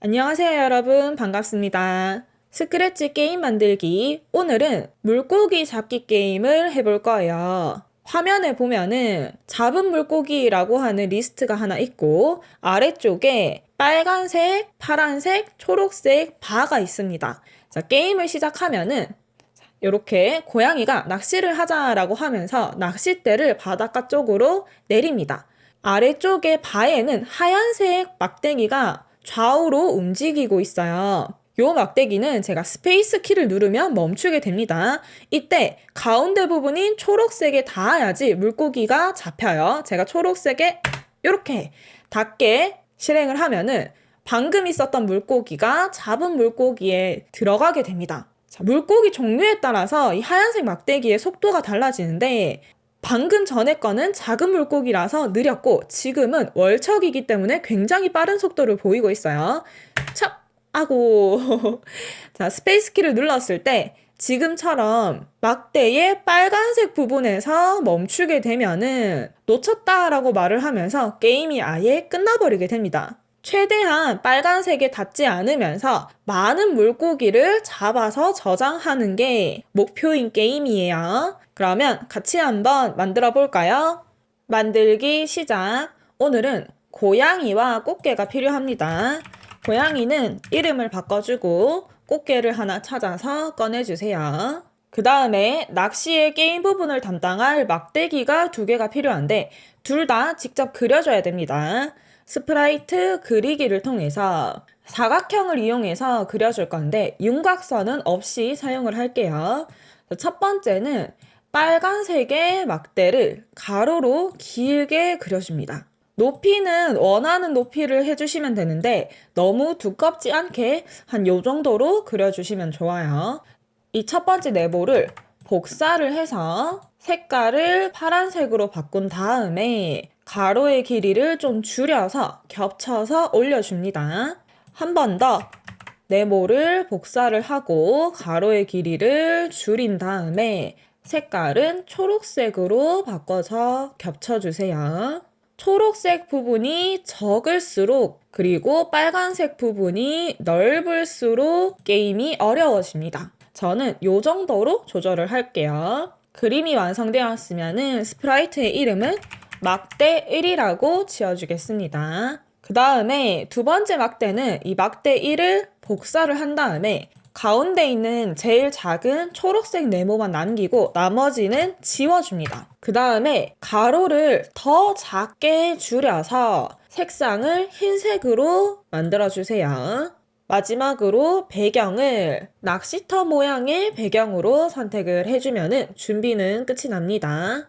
안녕하세요, 여러분. 반갑습니다. 스크래치 게임 만들기. 오늘은 물고기 잡기 게임을 해볼 거예요. 화면에 보면은 잡은 물고기라고 하는 리스트가 하나 있고 아래쪽에 빨간색, 파란색, 초록색 바가 있습니다. 자, 게임을 시작하면은 이렇게 고양이가 낚시를 하자라고 하면서 낚싯대를 바닷가 쪽으로 내립니다. 아래쪽에 바에는 하얀색 막대기가 좌우로 움직이고 있어요. 요 막대기는 제가 스페이스 키를 누르면 멈추게 됩니다. 이때 가운데 부분인 초록색에 닿아야지 물고기가 잡혀요. 제가 초록색에 이렇게 닿게 실행을 하면은 방금 있었던 물고기가 잡은 물고기에 들어가게 됩니다. 자, 물고기 종류에 따라서 이 하얀색 막대기의 속도가 달라지는데 방금 전에 거는 작은 물고기라서 느렸고 지금은 월척이기 때문에 굉장히 빠른 속도를 보이고 있어요. 찹! 하고 자, 스페이스 키를 눌렀을 때 지금처럼 막대의 빨간색 부분에서 멈추게 되면은 놓쳤다라고 말을 하면서 게임이 아예 끝나버리게 됩니다. 최대한 빨간색에 닿지 않으면서 많은 물고기를 잡아서 저장하는 게 목표인 게임이에요. 그러면 같이 한번 만들어 볼까요? 만들기 시작. 오늘은 고양이와 꽃게가 필요합니다. 고양이는 이름을 바꿔주고 꽃게를 하나 찾아서 꺼내주세요. 그 다음에 낚시의 게임 부분을 담당할 막대기가 2개가 필요한데 둘 다 직접 그려줘야 됩니다. 스프라이트 그리기를 통해서 사각형을 이용해서 그려줄 건데 윤곽선은 없이 사용을 할게요. 첫 번째는 빨간색의 막대를 가로로 길게 그려줍니다. 높이는 원하는 높이를 해주시면 되는데 너무 두껍지 않게 한 요 정도로 그려주시면 좋아요. 이 첫 번째 네모를 복사를 해서 색깔을 파란색으로 바꾼 다음에 가로의 길이를 좀 줄여서 겹쳐서 올려줍니다. 한 번 더 네모를 복사를 하고 가로의 길이를 줄인 다음에 색깔은 초록색으로 바꿔서 겹쳐주세요. 초록색 부분이 적을수록 그리고 빨간색 부분이 넓을수록 게임이 어려워집니다. 저는 이 정도로 조절을 할게요. 그림이 완성되었으면 스프라이트의 이름은 막대 1이라고 지어주겠습니다. 그 다음에 두 번째 막대는 이 막대 1을 복사를 한 다음에 가운데 있는 제일 작은 초록색 네모만 남기고 나머지는 지워줍니다. 그 다음에 가로를 더 작게 줄여서 색상을 흰색으로 만들어주세요. 마지막으로 배경을 낚시터 모양의 배경으로 선택을 해주면 준비는 끝이 납니다.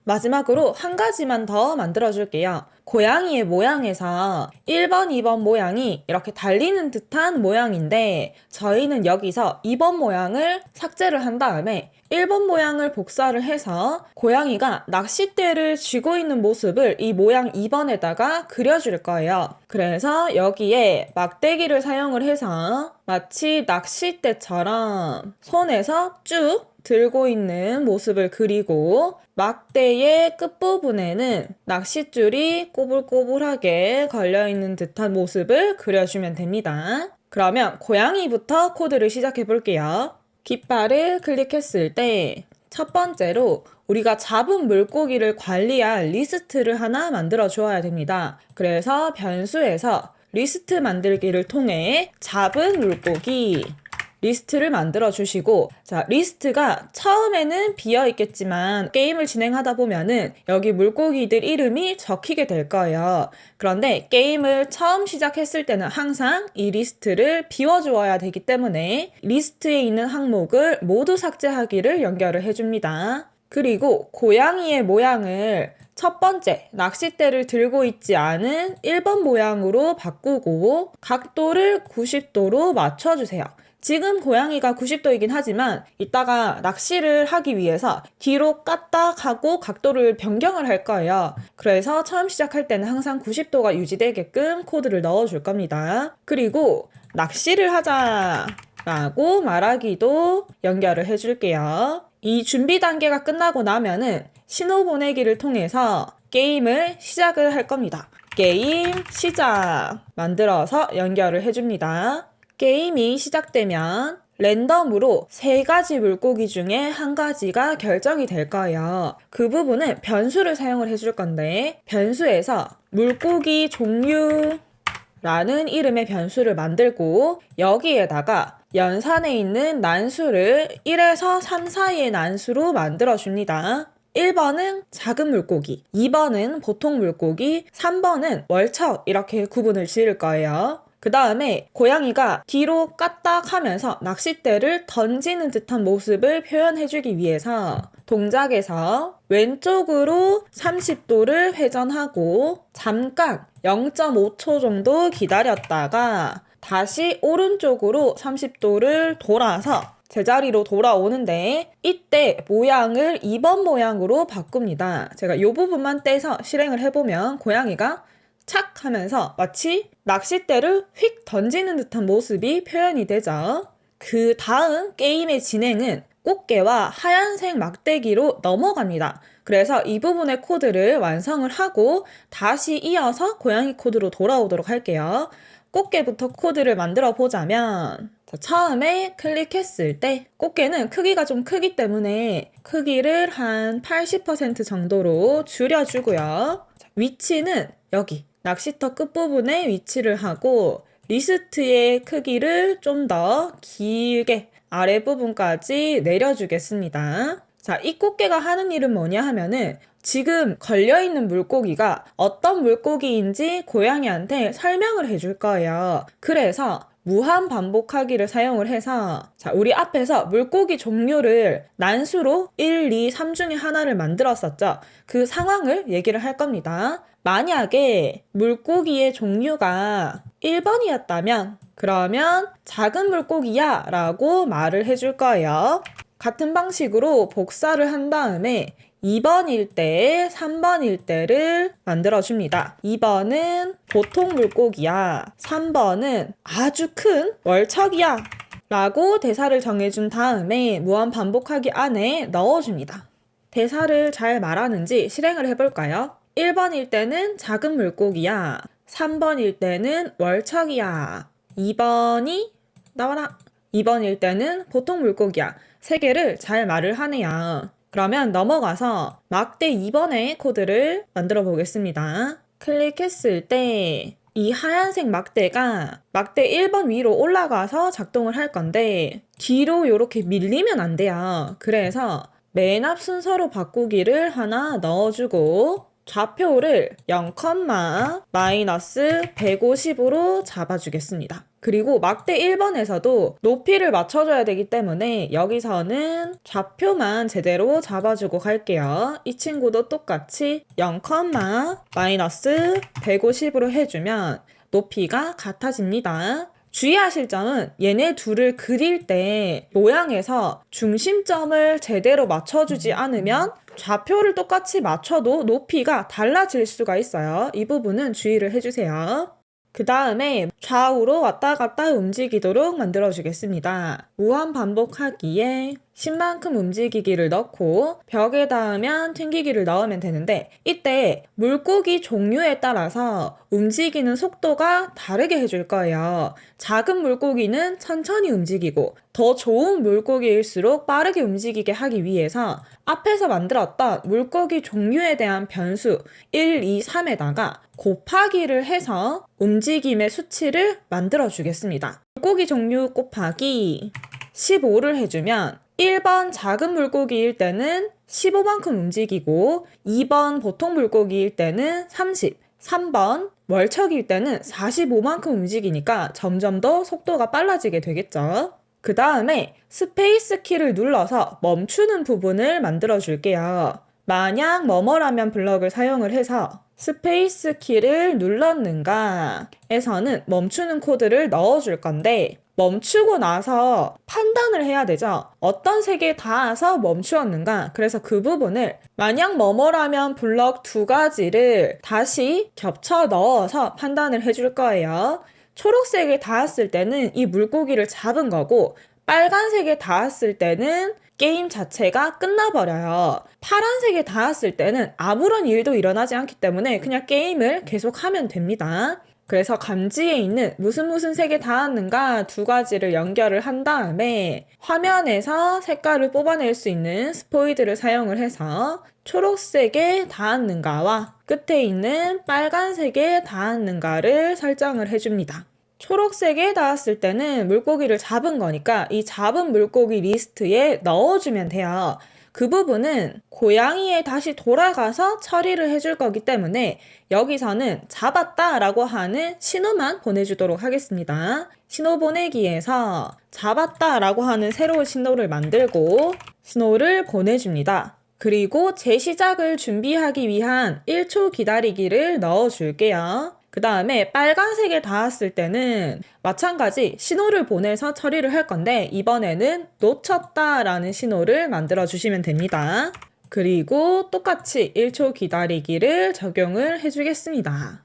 마지막으로 한 가지만 더 만들어줄게요. 고양이의 모양에서 1번, 2번 모양이 이렇게 달리는 듯한 모양인데 저희는 여기서 2번 모양을 삭제를 한 다음에 1번 모양을 복사를 해서 고양이가 낚싯대를 쥐고 있는 모습을 이 모양 2번에다가 그려줄 거예요. 그래서 여기에 막대기를 사용을 해서 마치 낚싯대처럼 손에서 쭉 들고 있는 모습을 그리고 막대의 끝부분에는 낚싯줄이 꼬불꼬불하게 걸려있는 듯한 모습을 그려주면 됩니다. 그러면 고양이부터 코드를 시작해 볼게요. 깃발을 클릭했을 때 첫 번째로 우리가 잡은 물고기를 관리할 리스트를 하나 만들어 주어야 됩니다. 그래서 변수에서 리스트 만들기를 통해 잡은 물고기 리스트를 만들어 주시고, 자, 리스트가 처음에는 비어 있겠지만 게임을 진행하다 보면은 여기 물고기들 이름이 적히게 될 거예요. 그런데 게임을 처음 시작했을 때는 항상 이 리스트를 비워 주어야 되기 때문에 리스트에 있는 항목을 모두 삭제하기를 연결을 해줍니다. 그리고 고양이의 모양을 첫 번째, 낚싯대를 들고 있지 않은 1번 모양으로 바꾸고 각도를 90도로 맞춰주세요. 지금 고양이가 90도이긴 하지만 이따가 낚시를 하기 위해서 뒤로 까딱하고 각도를 변경을 할 거예요. 그래서 처음 시작할 때는 항상 90도가 유지되게끔 코드를 넣어줄 겁니다. 그리고 낚시를 하자라고 말하기도 연결을 해줄게요. 이 준비 단계가 끝나고 나면은 신호 보내기를 통해서 게임을 시작을 할 겁니다. 게임 시작 만들어서 연결을 해줍니다. 게임이 시작되면 랜덤으로 3가지 물고기 중에 한 가지가 결정이 될 거예요. 그 부분은 변수를 사용을 해줄 건데 변수에서 물고기 종류 라는 이름의 변수를 만들고 여기에다가 연산에 있는 난수를 1에서 3 사이의 난수로 만들어줍니다. 1번은 작은 물고기, 2번은 보통 물고기, 3번은 월척 이렇게 구분을 지을 거예요. 그 다음에 고양이가 뒤로 까딱 하면서 낚싯대를 던지는 듯한 모습을 표현해주기 위해서 동작에서 왼쪽으로 30도를 회전하고 잠깐 0.5초 정도 기다렸다가 다시 오른쪽으로 30도를 돌아서 제자리로 돌아오는데 이때 모양을 2번 모양으로 바꿉니다. 제가 이 부분만 떼서 실행을 해보면 고양이가 착 하면서 마치 낚싯대를 휙 던지는 듯한 모습이 표현이 되죠. 그 다음 게임의 진행은 꽃게와 하얀색 막대기로 넘어갑니다. 그래서 이 부분의 코드를 완성을 하고 다시 이어서 고양이 코드로 돌아오도록 할게요. 꽃게부터 코드를 만들어 보자면 처음에 클릭했을 때 꽃게는 크기가 좀 크기 때문에 크기를 한 80% 정도로 줄여주고요. 위치는 여기 낚시터 끝부분에 위치를 하고 리스트의 크기를 좀 더 길게 아랫부분까지 내려주겠습니다. 자, 이 꽃게가 하는 일은 뭐냐 하면은 지금 걸려있는 물고기가 어떤 물고기인지 고양이한테 설명을 해줄 거예요. 그래서 무한 반복하기를 사용을 해서 자, 우리 앞에서 물고기 종류를 난수로 1, 2, 3 중에 하나를 만들었었죠. 그 상황을 얘기를 할 겁니다. 만약에 물고기의 종류가 1번이었다면 그러면 작은 물고기야 라고 말을 해줄 거예요. 같은 방식으로 복사를 한 다음에 2번일 때, 3번일 때를 만들어줍니다. 2번은 보통 물고기야. 3번은 아주 큰 월척이야. 라고 대사를 정해준 다음에 무한 반복하기 안에 넣어줍니다. 대사를 잘 말하는지 실행을 해볼까요? 1번일 때는 작은 물고기야. 3번일 때는 월척이야. 2번이 나와라. 2번일 때는 보통 물고기야. 3개를 잘 말을 하네요. 그러면 넘어가서 막대 2번의 코드를 만들어 보겠습니다. 클릭했을 때 이 하얀색 막대가 막대 1번 위로 올라가서 작동을 할 건데 뒤로 이렇게 밀리면 안 돼요. 그래서 맨 앞 순서로 바꾸기를 하나 넣어주고 좌표를 0,-150으로 잡아주겠습니다. 그리고 막대 1번에서도 높이를 맞춰줘야 되기 때문에 여기서는 좌표만 제대로 잡아주고 갈게요. 이 친구도 똑같이 0,-150으로 해주면 높이가 같아집니다. 주의하실 점은 얘네 둘을 그릴 때 모양에서 중심점을 제대로 맞춰주지 않으면 좌표를 똑같이 맞춰도 높이가 달라질 수가 있어요. 이 부분은 주의를 해주세요. 그 다음에 좌우로 왔다 갔다 움직이도록 만들어주겠습니다. 무한 반복하기에 10만큼 움직이기를 넣고 벽에 닿으면 튕기기를 넣으면 되는데 이때 물고기 종류에 따라서 움직이는 속도가 다르게 해줄 거예요. 작은 물고기는 천천히 움직이고 더 좋은 물고기일수록 빠르게 움직이게 하기 위해서 앞에서 만들었던 물고기 종류에 대한 변수 1, 2, 3에다가 곱하기를 해서 움직임의 수치를 만들어 주겠습니다. 물고기 종류 곱하기 15를 해주면 1번 작은 물고기일 때는 15만큼 움직이고 2번 보통 물고기일 때는 30, 3번 월척일 때는 45만큼 움직이니까 점점 더 속도가 빨라지게 되겠죠. 그 다음에 스페이스 키를 눌러서 멈추는 부분을 만들어 줄게요. 만약 뭐뭐라면 블럭을 사용을 해서 스페이스 키를 눌렀는가 에서는 멈추는 코드를 넣어줄 건데 멈추고 나서 판단을 해야 되죠. 어떤 색에 닿아서 멈추었는가. 그래서 그 부분을 만약 뭐뭐라면 블럭 2가지를 다시 겹쳐 넣어서 판단을 해줄 거예요. 초록색에 닿았을 때는 이 물고기를 잡은 거고 빨간색에 닿았을 때는 게임 자체가 끝나버려요. 파란색에 닿았을 때는 아무런 일도 일어나지 않기 때문에 그냥 게임을 계속하면 됩니다. 그래서 감지에 있는 무슨 색에 닿았는가 두 가지를 연결을 한 다음에 화면에서 색깔을 뽑아낼 수 있는 스포이드를 사용을 해서 초록색에 닿았는가와 끝에 있는 빨간색에 닿았는가를 설정을 해줍니다. 초록색에 닿았을 때는 물고기를 잡은 거니까 이 잡은 물고기 리스트에 넣어주면 돼요. 그 부분은 고양이에 다시 돌아가서 처리를 해줄 거기 때문에 여기서는 잡았다 라고 하는 신호만 보내주도록 하겠습니다. 신호 보내기에서 잡았다 라고 하는 새로운 신호를 만들고 신호를 보내줍니다. 그리고 재시작을 준비하기 위한 1초 기다리기를 넣어줄게요. 그 다음에 빨간색에 닿았을 때는 마찬가지 신호를 보내서 처리를 할 건데 이번에는 놓쳤다 라는 신호를 만들어 주시면 됩니다. 그리고 똑같이 1초 기다리기를 적용을 해주겠습니다.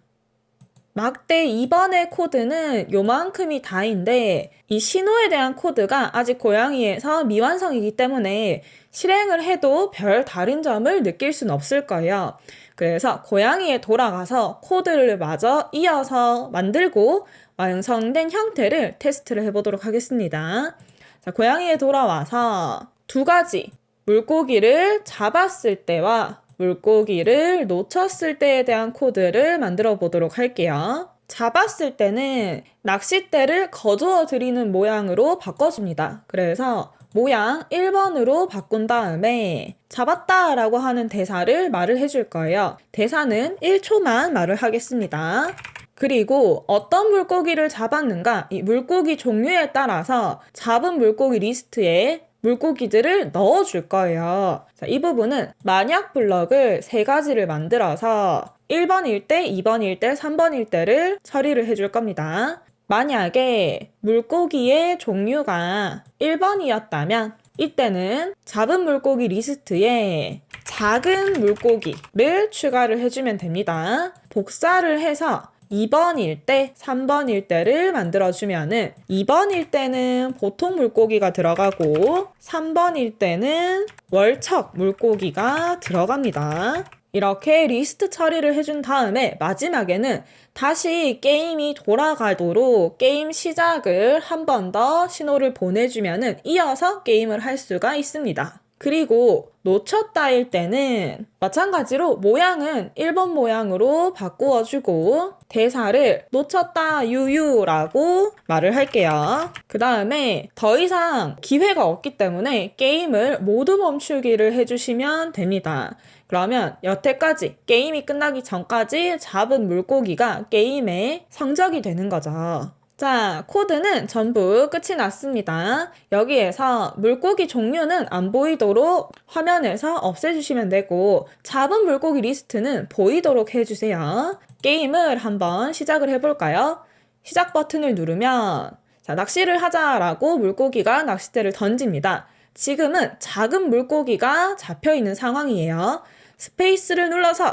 막대 2번의 코드는 요만큼이 다인데 이 신호에 대한 코드가 아직 고양이에서 미완성이기 때문에 실행을 해도 별 다른 점을 느낄 수는 없을 거예요. 그래서 고양이에 돌아가서 코드를 마저 이어서 만들고 완성된 형태를 테스트를 해보도록 하겠습니다. 자, 고양이에 돌아와서 두 가지 물고기를 잡았을 때와 물고기를 놓쳤을 때에 대한 코드를 만들어 보도록 할게요. 잡았을 때는 낚싯대를 거두어 드리는 모양으로 바꿔줍니다. 그래서 모양 1번으로 바꾼 다음에 잡았다 라고 하는 대사를 말을 해줄 거예요. 대사는 1초만 말을 하겠습니다. 그리고 어떤 물고기를 잡았는가 이 물고기 종류에 따라서 잡은 물고기 리스트에 물고기들을 넣어줄 거예요. 자, 이 부분은 만약 블럭을 3가지를 만들어서 1번일 때, 2번일 때, 3번일 때를 처리를 해줄 겁니다. 만약에 물고기의 종류가 1번이었다면 이때는 잡은 물고기 리스트에 작은 물고기를 추가를 해주면 됩니다. 복사를 해서 2번일 때, 3번일 때를 만들어주면은 2번일 때는 보통 물고기가 들어가고 3번일 때는 월척 물고기가 들어갑니다. 이렇게 리스트 처리를 해준 다음에 마지막에는 다시 게임이 돌아가도록 게임 시작을 한 번 더 신호를 보내주면은 이어서 게임을 할 수가 있습니다. 그리고 놓쳤다일 때는 마찬가지로 모양은 1번 모양으로 바꾸어주고 대사를 놓쳤다 유유라고 말을 할게요. 그 다음에 더 이상 기회가 없기 때문에 게임을 모두 멈추기를 해주시면 됩니다. 그러면 여태까지 게임이 끝나기 전까지 잡은 물고기가 게임의 성적이 되는 거죠. 자, 코드는 전부 끝이 났습니다. 여기에서 물고기 종류는 안 보이도록 화면에서 없애주시면 되고 잡은 물고기 리스트는 보이도록 해주세요. 게임을 한번 시작을 해볼까요? 시작 버튼을 누르면 자, 낚시를 하자라고 물고기가 낚싯대를 던집니다. 지금은 작은 물고기가 잡혀있는 상황이에요. 스페이스를 눌러서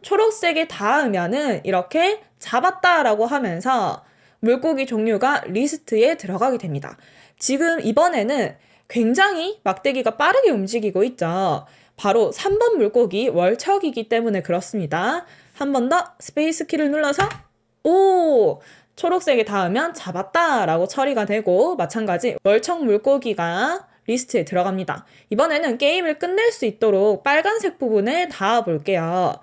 초록색에 닿으면은 이렇게 잡았다라고 하면서 물고기 종류가 리스트에 들어가게 됩니다. 지금 이번에는 굉장히 막대기가 빠르게 움직이고 있죠. 바로 3번 물고기 월척이기 때문에 그렇습니다. 한 번 더 스페이스 키를 눌러서 초록색에 닿으면 잡았다 라고 처리가 되고 마찬가지 월척 물고기가 리스트에 들어갑니다. 이번에는 게임을 끝낼 수 있도록 빨간색 부분에 닿아 볼게요.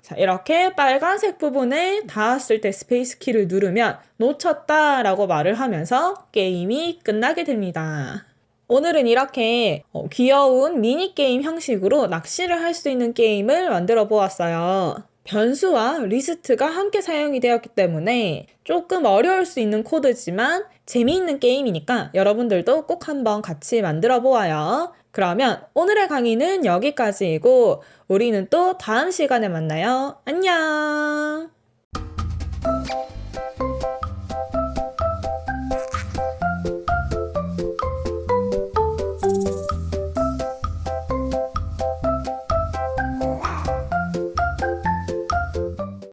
자, 이렇게 빨간색 부분에 닿았을 때 스페이스 키를 누르면 놓쳤다 라고 말을 하면서 게임이 끝나게 됩니다. 오늘은 이렇게 귀여운 미니게임 형식으로 낚시를 할 수 있는 게임을 만들어 보았어요. 변수와 리스트가 함께 사용이 되었기 때문에 조금 어려울 수 있는 코드지만 재미있는 게임이니까 여러분들도 꼭 한번 같이 만들어 보아요. 그러면 오늘의 강의는 여기까지이고 우리는 또 다음 시간에 만나요. 안녕!